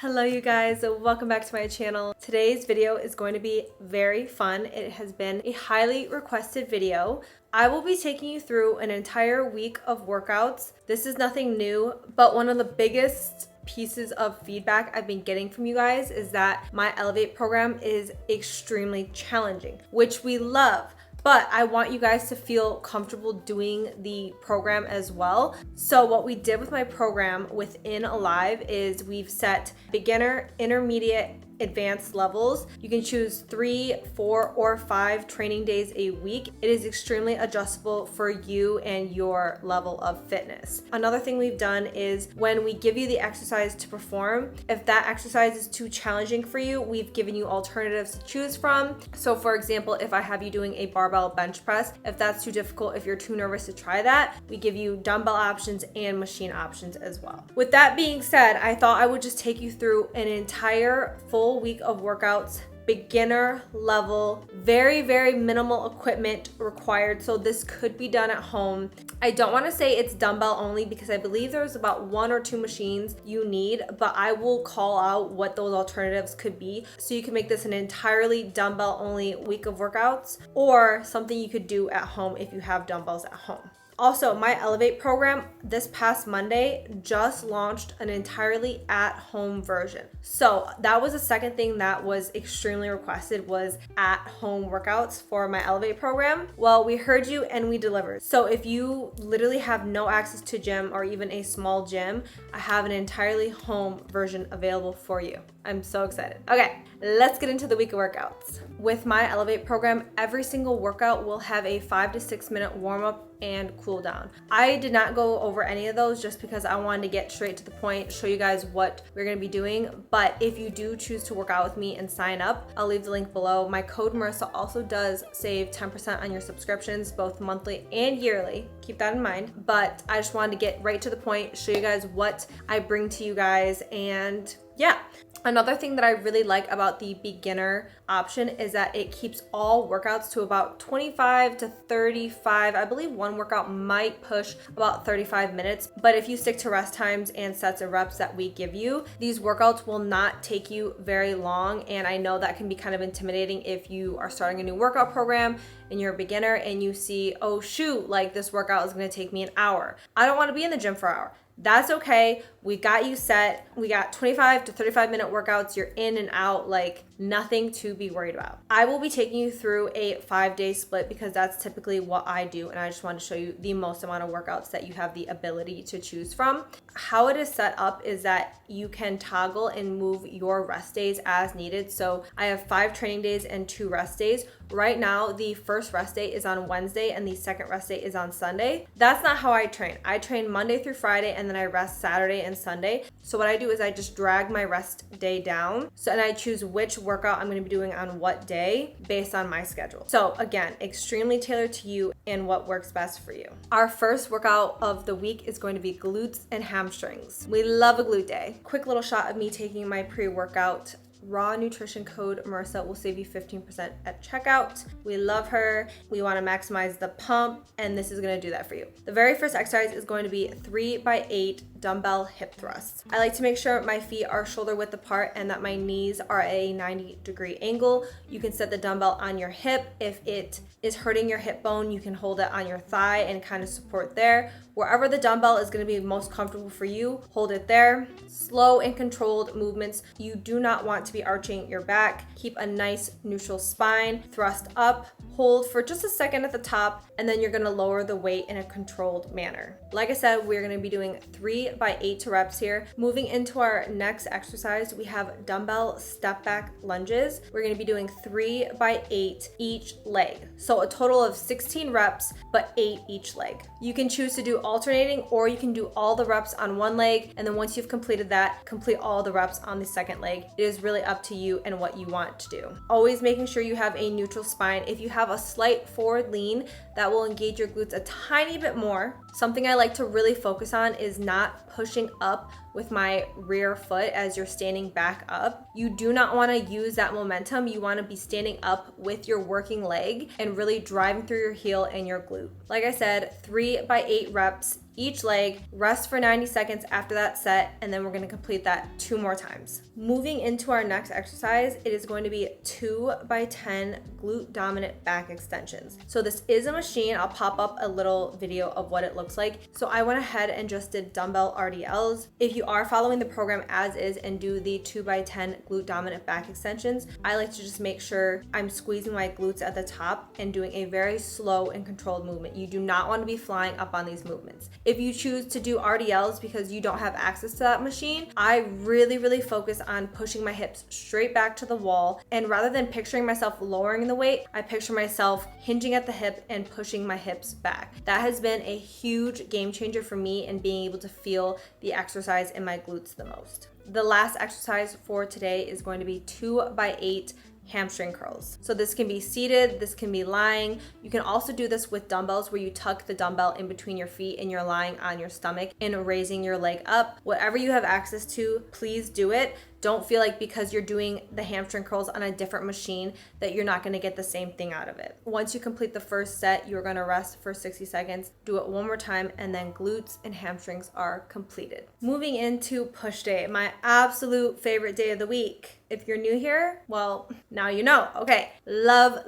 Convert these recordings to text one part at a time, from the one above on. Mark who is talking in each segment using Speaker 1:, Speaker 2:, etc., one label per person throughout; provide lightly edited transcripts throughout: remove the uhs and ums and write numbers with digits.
Speaker 1: Hello you guys, welcome back to my channel. Today's video is going to be very fun. It has been a highly requested video. I will be taking you through an entire week of workouts. This is nothing new, but one of the biggest pieces of feedback I've been getting from you guys is that my Elevate program is extremely challenging, which we love. But I want you guys to feel comfortable doing the program as well. So what we did with my program within Alive is we've set beginner, intermediate, advanced levels. You can choose 3, 4, or 5 training days a week. It is extremely adjustable for you and your level of fitness. Another thing we've done is when we give you the exercise to perform, if that exercise is too challenging for you, we've given you alternatives to choose from. So for example, if I have you doing a barbell bench press, if that's too difficult, if you're too nervous to try that, we give you dumbbell options and machine options as well. With that being said, I thought I would just take you through an entire full week of workouts, beginner level, very minimal equipment required, so this could be done at home. I don't want to say it's dumbbell only because I believe there's about 1 or 2 machines you need, but I will call out what those alternatives could be so you can make this an entirely dumbbell only week of workouts, or something you could do at home if you have dumbbells at home. Also, my Elevate program this past Monday just launched an entirely at-home version. So that was the second thing that was extremely requested, was at-home workouts for my Elevate program. Well, we heard you and we delivered. So if you literally have no access to gym or even a small gym, I have an entirely home version available for you. I'm so excited. Okay, let's get into the week of workouts. With my Elevate program, every single workout will have a 5 to 6 minute warm-up and cool down. I did not go over any of those just because I wanted to get straight to the point, show you guys what we're gonna be doing. But if you do choose to work out with me and sign up, I'll leave the link below. My code Marissa also does save 10% on your subscriptions, both monthly and yearly. Keep that in mind. But I just wanted to get right to the point, show you guys what I bring to you guys, and yeah. Another thing that I really like about the beginner option is that it keeps all workouts to about 25 to 35. I believe one workout might push about 35 minutes, but if you stick to rest times and sets of reps that we give you, these workouts will not take you very long. And I know that can be kind of intimidating if you are starting a new workout program and you're a beginner and you see, oh shoot, like this workout is gonna take me an hour. I don't wanna be in the gym for an hour. That's okay. We got you set. We got 25 to 35 minute workouts. You're in and out, like nothing to be worried about. I will be taking you through a 5-day split because that's typically what I do. And I just want to show you the most amount of workouts that you have the ability to choose from. How it is set up is that you can toggle and move your rest days as needed. So I have 5 training days and 2 rest days. Right now, the first rest day is on Wednesday and the second rest day is on Sunday. That's not how I train. I train Monday through Friday and then I rest Saturday and Sunday. So what I do is I just drag my rest day down. So, and I choose which workout I'm gonna be doing on what day based on my schedule. So again, extremely tailored to you and what works best for you. Our first workout of the week is going to be glutes and hamstrings. We love a glute day. Quick little shot of me taking my pre-workout. Raw nutrition code Marissa will save you 15% at checkout. We love her. We want to maximize the pump, and this is going to do that for you. The very first exercise is going to be 3x8 dumbbell hip thrusts. I like to make sure my feet are shoulder width apart and that my knees are at a 90-degree angle. You can set the dumbbell on your hip. If it is hurting your hip bone, you can hold it on your thigh and kind of support there. Wherever the dumbbell is going to be most comfortable for you, hold it there. Slow and controlled movements. You do not want to be arching your back. Keep a nice neutral spine. Thrust up, hold for just a second at the top, and then you're going to lower the weight in a controlled manner. Like I said, we're going to be doing 3x8 reps here. Moving into our next exercise, we have dumbbell step back lunges. We're going to be doing 3x8 each leg. So a total of 16 reps, but 8 each leg. You can choose to do alternating, or you can do all the reps on one leg, and then once you've completed that, complete all the reps on the second leg. It is really up to you and what you want to do. Always making sure you have a neutral spine. If you have a slight forward lean, that will engage your glutes a tiny bit more. Something I like to really focus on is not pushing up with my rear foot as you're standing back up. You do not want to use that momentum. You want to be standing up with your working leg and really driving through your heel and your glute. Like I said, 3 by 8 reps each leg, rest for 90 seconds after that set, and then we're going to complete that 2 more times. Moving into our next exercise, it is going to be 2 by 10 glute dominant back extensions. So this is a machine. I'll pop up a little video of what it looks like. So I went ahead and just did dumbbell RDLs. If you are following the program as is and do the 2 by 10 glute dominant back extensions, I like to just make sure I'm squeezing my glutes at the top and doing a very slow and controlled movement. You do not want to be flying up on these movements. If you choose to do RDLs because you don't have access to that machine, I really focus on pushing my hips straight back to the wall. And rather than picturing myself lowering the weight, I picture myself hinging at the hip and pushing my hips back. That has been a huge game changer for me in being able to feel the exercise in my glutes the most. The last exercise for today is going to be 2 by 8 hamstring curls. So this can be seated, this can be lying. You can also do this with dumbbells where you tuck the dumbbell in between your feet and you're lying on your stomach and raising your leg up. Whatever you have access to, please do it. Don't feel like because you're doing the hamstring curls on a different machine that you're not going to get the same thing out of it. Once you complete the first set, you're going to rest for 60 seconds, do it one more time, and then glutes and hamstrings are completed. Moving into push day, my absolute favorite day of the week. If you're new here, well, now you know. Okay, love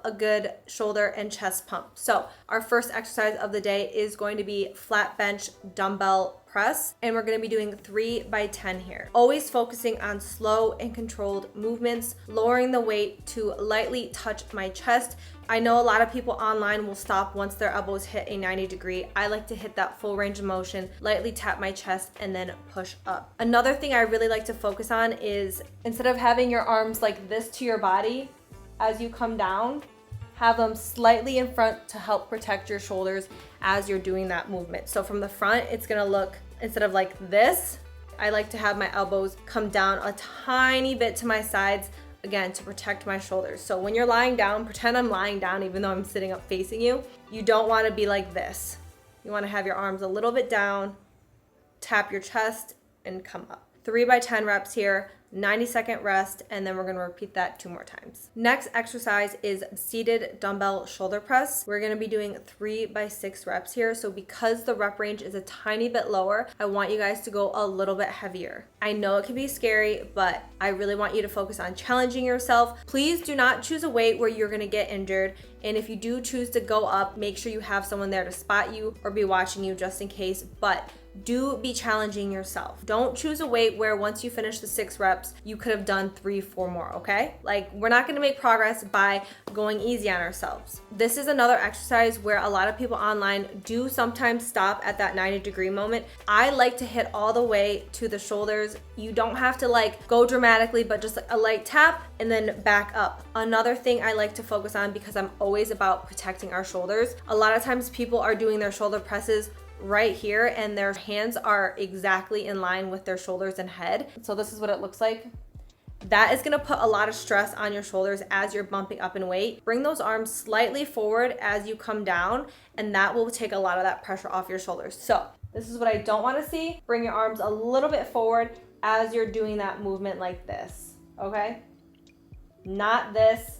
Speaker 1: a good shoulder and chest pump. So our first exercise of the day is going to be flat bench dumbbell press, and we're going to be doing 3 by 10 here. Always focusing on slow and controlled movements, lowering the weight to lightly touch my chest. I know a lot of people online will stop once their elbows hit a 90 degree. I like to hit that full range of motion, lightly tap my chest, and then push up. Another thing I really like to focus on is instead of having your arms like this to your body, as you come down, have them slightly in front to help protect your shoulders as you're doing that movement. So from the front, it's gonna look, instead of like this, I like to have my elbows come down a tiny bit to my sides, again, to protect my shoulders. So when you're lying down, pretend I'm lying down even though I'm sitting up facing you. You don't wanna be like this. You wanna have your arms a little bit down, tap your chest, and come up. 3 by 10 reps here, 90-second rest, and then we're going to repeat that 2 more times. Next exercise is seated dumbbell shoulder press. We're going to be doing 3 by 6 reps here. So because the rep range is a tiny bit lower, I want you guys to go a little bit heavier. I know it can be scary, but I really want you to focus on challenging yourself. Please do not choose a weight where you're going to get injured. And if you do choose to go up, make sure you have someone there to spot you or be watching you just in case. But do be challenging yourself. Don't choose a weight where once you finish the 6 reps, you could have done 3, 4 more, okay? Like, we're not gonna make progress by going easy on ourselves. This is another exercise where a lot of people online do sometimes stop at that 90-degree moment. I like to hit all the way to the shoulders. You don't have to like go dramatically, but just a light tap and then back up. Another thing I like to focus on, because I'm always about protecting our shoulders, a lot of times people are doing their shoulder presses right here and their hands are exactly in line with their shoulders and head. So this is what it looks like. That is gonna put a lot of stress on your shoulders as you're bumping up in weight. Bring those arms slightly forward as you come down, and that will take a lot of that pressure off your shoulders. So this is what I don't wanna see. Bring your arms a little bit forward as you're doing that movement like this, okay? Not this.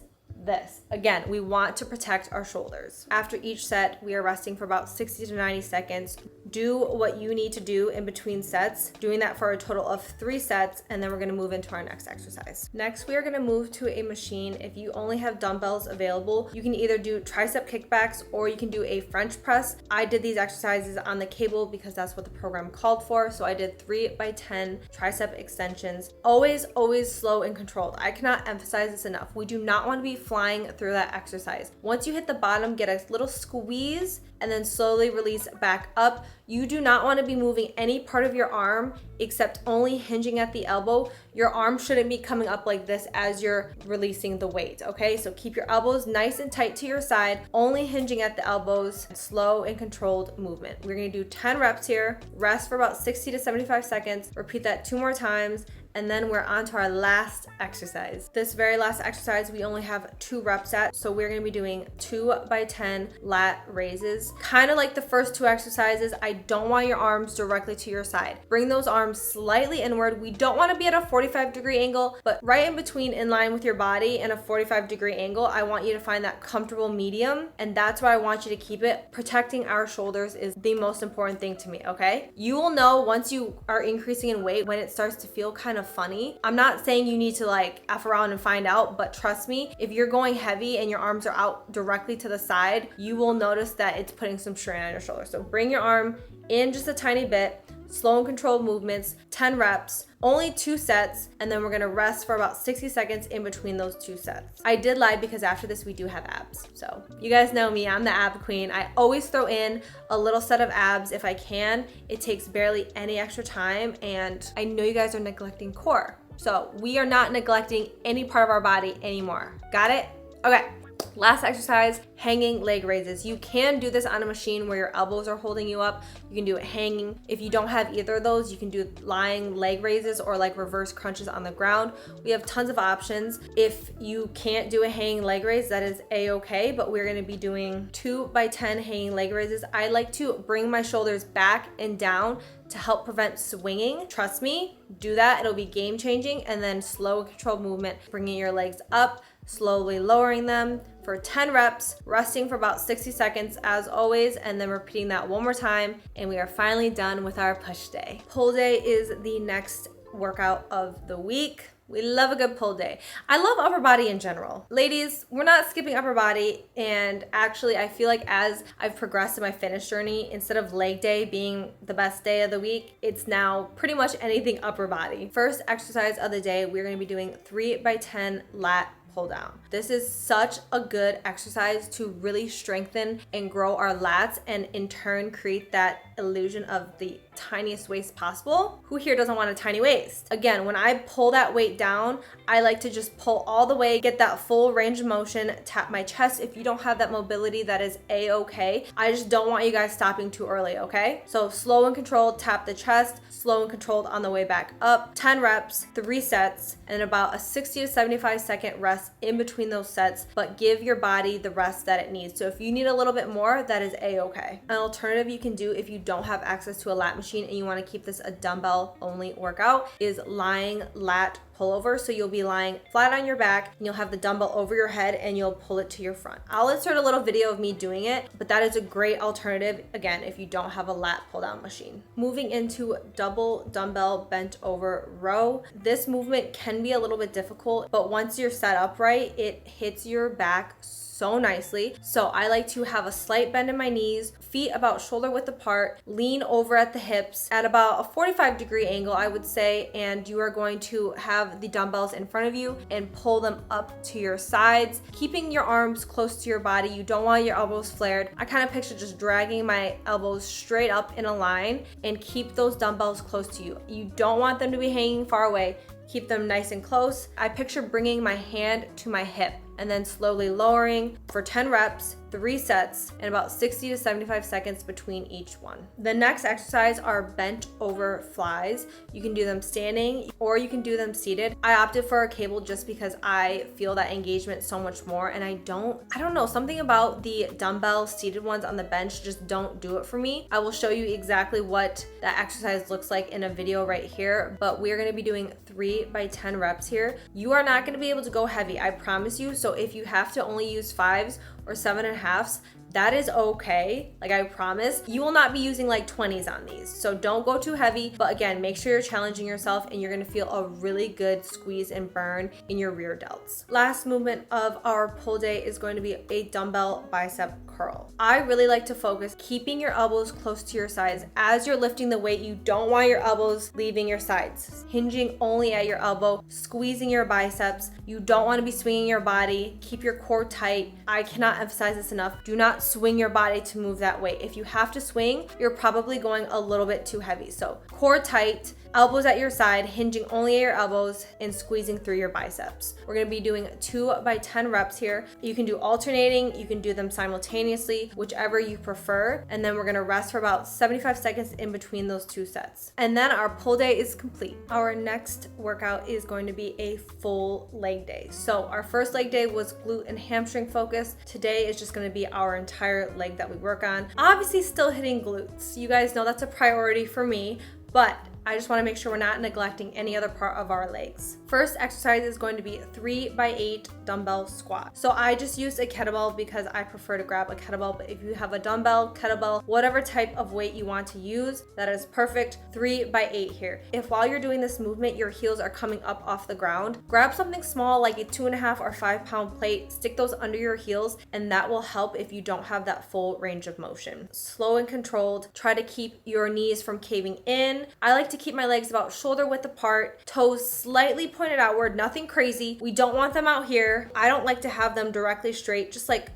Speaker 1: Again, we want to protect our shoulders. After each set, we are resting for about 60 to 90 seconds. Do what you need to do in between sets, doing that for a total of 3 sets, and then we're gonna move into our next exercise. Next, we are gonna move to a machine. If you only have dumbbells available, you can either do tricep kickbacks or you can do a French press. I did these exercises on the cable because that's what the program called for. So I did 3 by 10 tricep extensions. Always slow and controlled. I cannot emphasize this enough. We do not wanna be flying through that exercise. Once you hit the bottom, get a little squeeze and then slowly release back up. You do not want to be moving any part of your arm except only hinging at the elbow. Your arm shouldn't be coming up like this as you're releasing the weight, okay? So keep your elbows nice and tight to your side, only hinging at the elbows, slow and controlled movement. We're gonna do 10 reps here, rest for about 60 to 75 seconds, repeat that 2 more times, and then we're on to our last exercise. This very last exercise, we only have 2 reps at, so we're gonna be doing 2 by 10 lat raises. Kind of like the first 2 exercises, I don't want your arms directly to your side. Bring those arms slightly inward. We don't wanna be at a 45-degree angle, but right in between, in line with your body and a 45-degree angle, I want you to find that comfortable medium, and that's where I want you to keep it. Protecting our shoulders is the most important thing to me, okay? You will know once you are increasing in weight when it starts to feel kind of funny. I'm not saying you need to like F around and find out, but trust me, if you're going heavy and your arms are out directly to the side, you will notice that it's putting some strain on your shoulder. So bring your arm in just a tiny bit, slow and controlled movements, 10 reps, only 2 sets, and then we're gonna rest for about 60 seconds in between those 2 sets. I did lie because after this we do have abs. So you guys know me, I'm the ab queen. I always throw in a little set of abs if I can. It takes barely any extra time, and I know you guys are neglecting core. So we are not neglecting any part of our body anymore. Got it? Okay. Last exercise, hanging leg raises. You can do this on a machine where your elbows are holding you up. You can do it hanging. If you don't have either of those, you can do lying leg raises or like reverse crunches on the ground. We have tons of options. If you can't do a hanging leg raise, that is a-okay, but we're gonna be doing 2 by 10 hanging leg raises. I like to bring my shoulders back and down to help prevent swinging. Trust me, do that, it'll be game changing. And then slow controlled movement, bringing your legs up, slowly lowering them for 10 reps, resting for about 60 seconds as always, and then repeating that one more time. And we are finally done with our push day. Pull day is the next workout of the week. We love a good pull day. I love upper body in general. Ladies, we're not skipping upper body, and actually I feel like as I've progressed in my fitness journey, instead of leg day being the best day of the week, it's now pretty much anything upper body. First exercise of the day, we're gonna be doing 3 by 10 lat pull down. This is such a good exercise to really strengthen and grow our lats, and in turn create that illusion of the tiniest waist possible. Who here doesn't want a tiny waist? Again, when I pull that weight down, I like to just pull all the way, get that full range of motion, tap my chest. If you don't have that mobility, that is a-okay. I just don't want you guys stopping too early, okay? So slow and controlled, tap the chest, slow and controlled on the way back up. 10 reps, 3 sets, and about a 60 to 75 second rest in between those sets, but give your body the rest that it needs. So if you need a little bit more, that is a-okay. An alternative you can do if you don't have access to a lat machine and you want to keep this a dumbbell only workout is lying lat pullover. So you'll be lying flat on your back and you'll have the dumbbell over your head and you'll pull it to your front. I'll insert a little video of me doing it, but that is a great alternative, again, if you don't have a lat pull down machine. Moving into double dumbbell bent over row. This movement can be a little bit difficult, but once you're set up right, it hits your back so nicely. So I like to have a slight bend in my knees, feet about shoulder width apart, lean over at the hips at about a 45-degree angle, I would say, and you are going to have the dumbbells in front of you and pull them up to your sides, keeping your arms close to your body. You don't want your elbows flared. I kind of picture just dragging my elbows straight up in a line and keep those dumbbells close to you. You don't want them to be hanging far away. Keep them nice and close. I picture bringing my hand to my hip and then slowly lowering for 10 reps, 3 sets, and about 60 to 75 seconds between each one. The next exercise are bent over flies. You can do them standing or you can do them seated. I opted for a cable just because I feel that engagement so much more, and I don't know, something about the dumbbell seated ones on the bench just don't do it for me. I will show you exactly what that exercise looks like in a video right here, but we're gonna be doing 3 by 10 reps here. You are not gonna be able to go heavy, I promise you. So if you have to only use 5s or 7.5s, that is okay. Like, I promise you will not be using like 20s on these. So don't go too heavy, but again, make sure you're challenging yourself and you're gonna feel a really good squeeze and burn in your rear delts. Last movement of our pull day is going to be a dumbbell bicep curl. I really like to focus keeping your elbows close to your sides. As you're lifting the weight, you don't want your elbows leaving your sides. Hinging only at your elbow, squeezing your biceps. You don't want to be swinging your body. Keep your core tight. I cannot emphasize this enough. Do not swing your body to move that weight. If you have to swing, you're probably going a little bit too heavy. So core tight, Elbows at your side, hinging only at your elbows and squeezing through your biceps. We're gonna be doing 2 by 10 reps here. You can do alternating, you can do them simultaneously, whichever you prefer. And then we're gonna rest for about 75 seconds in between those 2 sets. And then our pull day is complete. Our next workout is going to be a full leg day. So our first leg day was glute and hamstring focused. Today is just gonna be our entire leg that we work on. Obviously still hitting glutes. You guys know that's a priority for me, but I just wanna make sure we're not neglecting any other part of our legs. First exercise is going to be 3 by 8 dumbbell squat. So I just used a kettlebell because I prefer to grab a kettlebell, but if you have a dumbbell, kettlebell, whatever type of weight you want to use, that is perfect. 3 by 8 here. If while you're doing this movement, your heels are coming up off the ground, grab something small like a 2.5 or 5 pound plate, stick those under your heels, and that will help if you don't have that full range of motion. Slow and controlled. Try to keep your knees from caving in. I like to keep my legs about shoulder width apart, toes slightly pointed outward, nothing crazy. We don't want them out here. I don't like to have them directly straight, just like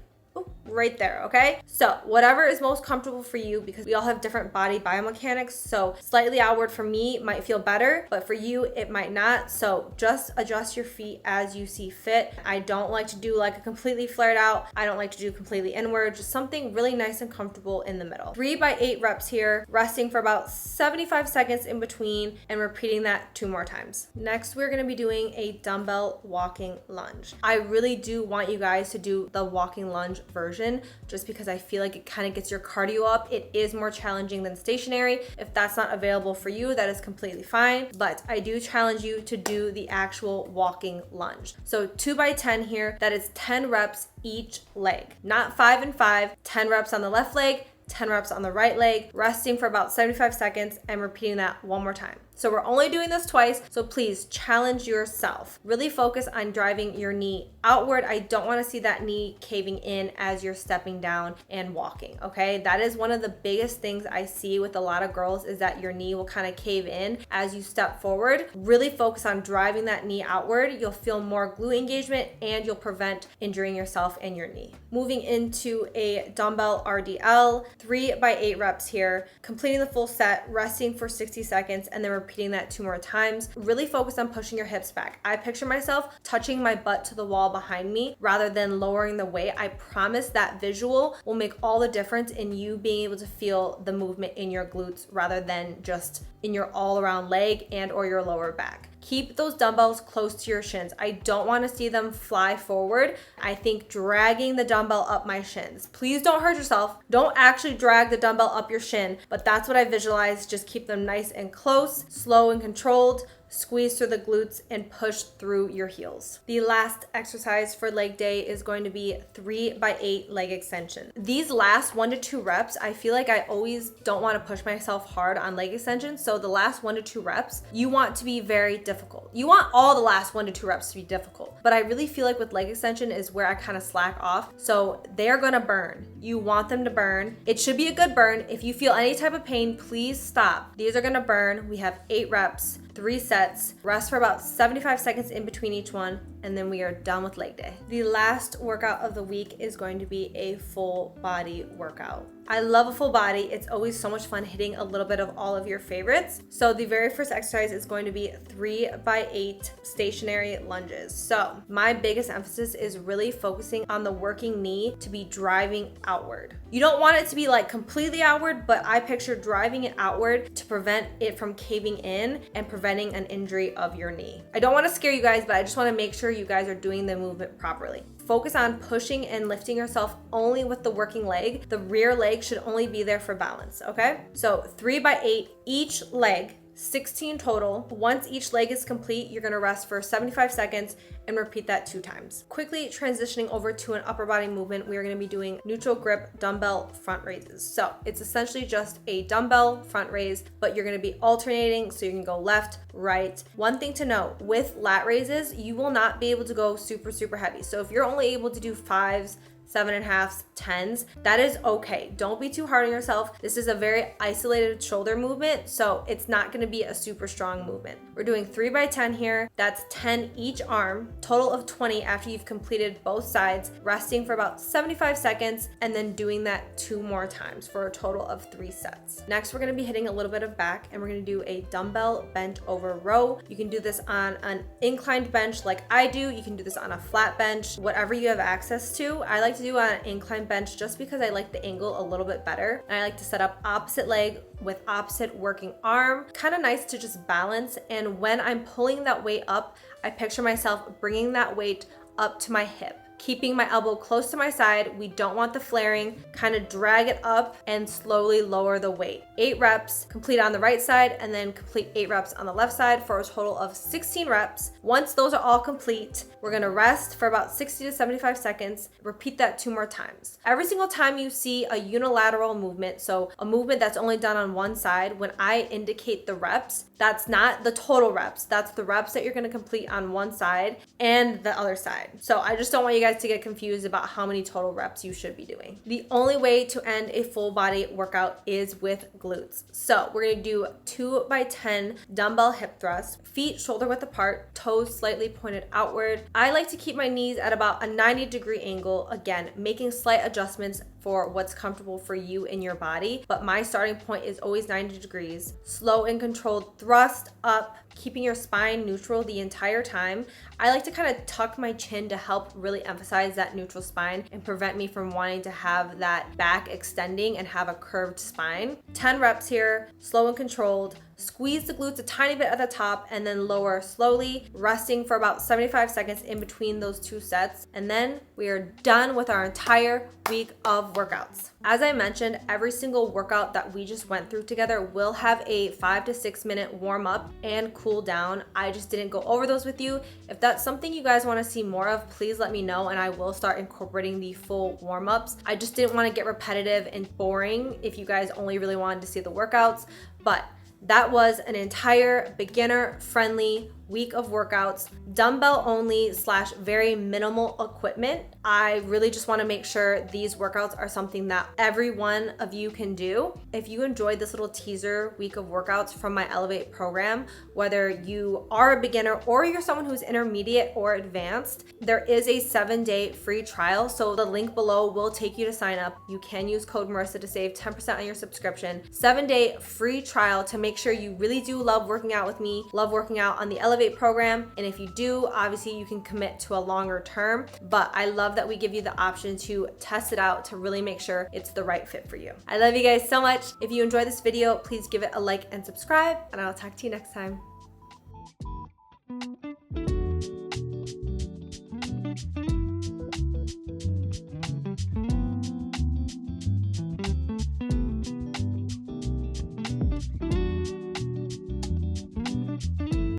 Speaker 1: right there, okay? So whatever is most comfortable for you, because we all have different body biomechanics. So slightly outward for me might feel better, but for you, it might not. So just adjust your feet as you see fit. I don't like to do like a completely flared out. I don't like to do completely inward, just something really nice and comfortable in the middle. 3 by 8 reps here, resting for about 75 seconds in between and repeating that 2 more times. Next, we're gonna be doing a dumbbell walking lunge. I really do want you guys to do the walking lunge version, just because I feel like it kind of gets your cardio up. It is more challenging than stationary. If that's not available for you, that is completely fine. But I do challenge you to do the actual walking lunge. So 2 by 10 here, that is 10 reps each leg. Not 5 and 5, 10 reps on the left leg, 10 reps on the right leg, resting for about 75 seconds and repeating that 1 more time. So we're only doing this twice, so please challenge yourself. Really focus on driving your knee outward. I don't want to see that knee caving in as you're stepping down and walking, okay? That is one of the biggest things I see with a lot of girls, is that your knee will kind of cave in as you step forward. Really focus on driving that knee outward. You'll feel more glute engagement and you'll prevent injuring yourself and your knee. Moving into a dumbbell RDL, 3 by 8 reps here, completing the full set, resting for 60 seconds, and then repeating that 2 more times. Really focus on pushing your hips back. I picture myself touching my butt to the wall behind me rather than lowering the weight. I promise that visual will make all the difference in you being able to feel the movement in your glutes rather than just in your all around leg and or your lower back. Keep those dumbbells close to your shins. I don't want to see them fly forward. I think dragging the dumbbell up my shins. Please don't hurt yourself. Don't actually drag the dumbbell up your shin, but that's what I visualize. Just keep them nice and close, slow and controlled. Squeeze through the glutes and push through your heels. The last exercise for leg day is going to be 3 by 8 leg extension. These last 1 to 2 reps, I feel like I always don't want to push myself hard on leg extensions. So the last 1 to 2 reps, you want to be very difficult. You want all the last 1 to 2 reps to be difficult. But I really feel like with leg extension is where I kind of slack off. So they're gonna burn. You want them to burn. It should be a good burn. If you feel any type of pain, please stop. These are gonna burn. We have 8 reps. 3 sets, rest for about 75 seconds in between each one, and then we are done with leg day. The last workout of the week is going to be a full body workout. I love a full body. It's always so much fun hitting a little bit of all of your favorites. So the very first exercise is going to be 3 by 8 stationary lunges. So my biggest emphasis is really focusing on the working knee to be driving outward. You don't want it to be like completely outward, but I picture driving it outward to prevent it from caving in and preventing an injury of your knee. I don't want to scare you guys, but I just want to make sure you guys are doing the movement properly. Focus on pushing and lifting yourself only with the working leg. The rear leg should only be there for balance, okay? So 3 by 8 each leg, 16 total. Once each leg is complete, you're gonna rest for 75 seconds and repeat that 2 times. Quickly transitioning over to an upper body movement, we are gonna be doing neutral grip dumbbell front raises. So it's essentially just a dumbbell front raise, but you're gonna be alternating, so you can go left, right. One thing to note, with lat raises, you will not be able to go super heavy. So if you're only able to do 5s, 7.5s, 10s. That is okay. Don't be too hard on yourself. This is a very isolated shoulder movement, so it's not gonna be a super strong movement. We're doing 3 by 10 here. That's 10 each arm, total of 20 after you've completed both sides, resting for about 75 seconds, and then doing that 2 more times for a total of 3 sets. Next, we're gonna be hitting a little bit of back, and we're gonna do a dumbbell bent over row. You can do this on an inclined bench like I do. You can do this on a flat bench, whatever you have access to. I like to do on an incline bench just because I like the angle a little bit better. And I like to set up opposite leg with opposite working arm. Kind of nice to just balance. And when I'm pulling that weight up, I picture myself bringing that weight up to my hip, keeping my elbow close to my side. We don't want the flaring. Kind of drag it up and slowly lower the weight. 8 reps, complete on the right side, and then complete 8 reps on the left side for a total of 16 reps. Once those are all complete, we're gonna rest for about 60 to 75 seconds. Repeat that 2 more times. Every single time you see a unilateral movement, so a movement that's only done on one side, when I indicate the reps, that's not the total reps. That's the reps that you're gonna complete on one side and the other side. So I just don't want you guys to get confused about how many total reps you should be doing. The only way to end a full body workout is with glutes. So we're gonna do 2 by 10 dumbbell hip thrusts, feet shoulder width apart, toes slightly pointed outward. I like to keep my knees at about a 90-degree angle, again, making slight adjustments for what's comfortable for you in your body, but my starting point is always 90 degrees. Slow and controlled thrust up, keeping your spine neutral the entire time. I like to kind of tuck my chin to help really emphasize that neutral spine and prevent me from wanting to have that back extending and have a curved spine. 10 reps here, slow and controlled. Squeeze the glutes a tiny bit at the top and then lower slowly, resting for about 75 seconds in between those 2 sets. And then we are done with our entire week of workouts. As I mentioned, every single workout that we just went through together will have a 5 to 6 minute warm up and cool down. I just didn't go over those with you. If that's something you guys want to see more of, please let me know and I will start incorporating the full warm ups. I just didn't want to get repetitive and boring if you guys only really wanted to see the workouts, but that was an entire beginner friendly week of workouts, dumbbell only / very minimal equipment. I really just want to make sure these workouts are something that every one of you can do. If you enjoyed this little teaser week of workouts from my Elevate program, whether you are a beginner or you're someone who's intermediate or advanced, there is a 7-day free trial. So the link below will take you to sign up. You can use code Marissa to save 10% on your subscription. 7-day free trial to make sure you really do love working out with me, love working out on the Elevate program. And if you do, obviously you can commit to a longer term, but I love that we give you the option to test it out to really make sure it's the right fit for you. I love you guys so much. If you enjoyed this video, please give it a like and subscribe, and I'll talk to you next time.